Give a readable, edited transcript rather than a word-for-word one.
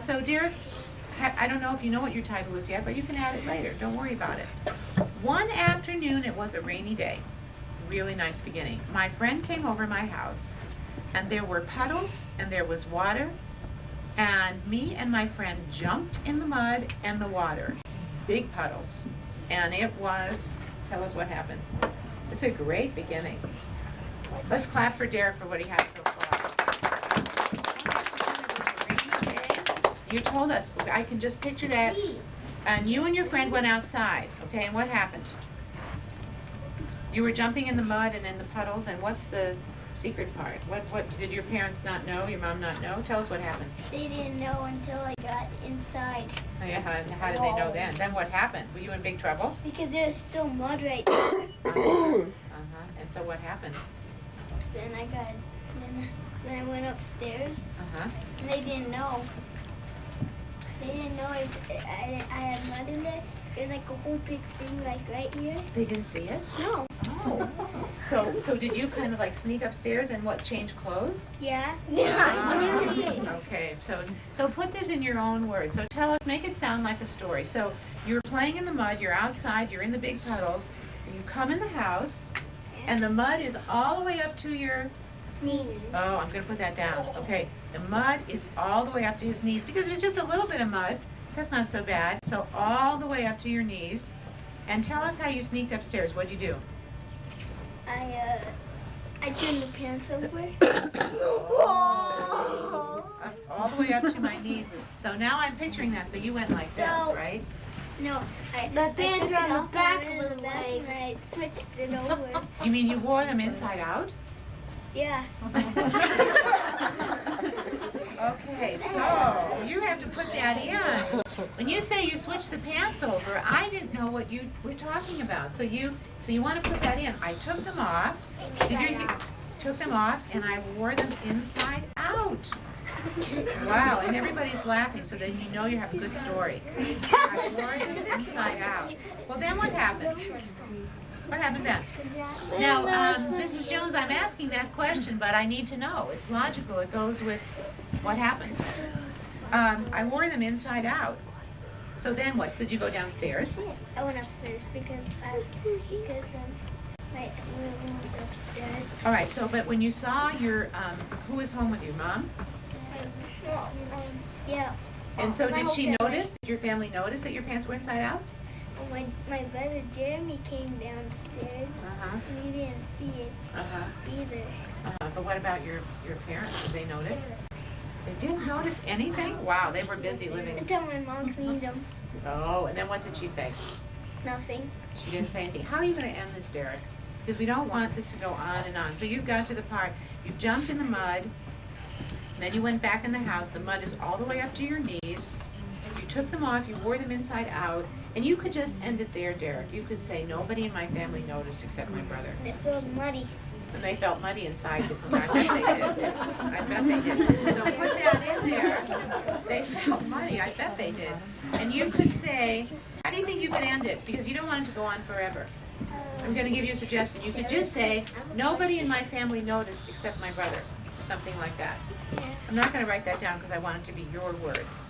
So Derek, I don't know if you know what your title is yet, but you can add it later. Don't worry about it. One afternoon, it was a rainy day. Really nice beginning. My friend came over my house, and there were puddles, and there was water, and me and my friend jumped in the mud and the water. Big puddles. And it was, tell us what happened. It's a great beginning. Let's clap for Derek for what he has so far. You told us, I can just picture that. And you and your friend went outside, okay, and what happened? You were jumping in the mud and in the puddles, and what's the secret part? What did your parents not know, your mom not know? Tell us what happened. They didn't know until I got inside. Oh yeah, how did they know then? Then what happened? Were you in big trouble? Because there's still mud right there. And so what happened? Then I went upstairs, and they didn't know. They didn't know I had mud in there. There's like a whole big thing like right here. They didn't see it? No. Oh. So did you kind of like sneak upstairs and what, change clothes? Yeah. Okay, so put this in your own words. So tell us, make it sound like a story. So you're playing in the mud, you're outside, you're in the big puddles, and you come in the house, and the mud is all the way up to your knees. Oh, I'm going to put that down. Okay, the mud is all the way up to his knees because if it's just a little bit of mud, that's not so bad. So all the way up to your knees. And tell us how you sneaked upstairs. What'd you do? I turned the pants over. All the way up to my knees. So now I'm picturing that. So you went like this, right? No, the pants were on the back of the legs. And I switched it over. You mean you wore them inside out? Yeah. Okay, so you have to put that in. When you say you switched the pants over, I didn't know what you were talking about. So you want to put that in. I took them off. Did you took them off and I wore them inside out. Wow, and everybody's laughing, so then you know you have a good story. I wore them inside out. Well, then what happened? What happened then? Now, Mrs. Jones, I'm asking that question, but I need to know. It's logical. It goes with what happened. I wore them inside out. So then what? Did you go downstairs? I went upstairs because my room was upstairs. All right, so but when you saw your, who was home with you, Mom? Yeah. And so did she notice, did your family notice that your pants were inside out? When my brother Jeremy came downstairs, and he didn't see it either. But what about your parents? Did they notice? They didn't notice anything? Wow, they were busy living. Until my mom cleaned them. Oh, and then what did she say? Nothing. She didn't say anything. How are you going to end this, Derek? Because we don't want this to go on and on. So you've got to the part, you jumped in the mud, and then you went back in the house. The mud is all the way up to your knees. You took them off, you wore them inside out, and you could just end it there, Derek. You could say, nobody in my family noticed except my brother. They felt muddy. And they felt muddy inside. I bet they did. I bet they did. So put that in there. They felt muddy. I bet they did. And you could say, how do you think you could end it? Because you don't want it to go on forever. I'm going to give you a suggestion. You could just say, nobody in my family noticed except my brother. Something like that. I'm not going to write that down because I want it to be your words.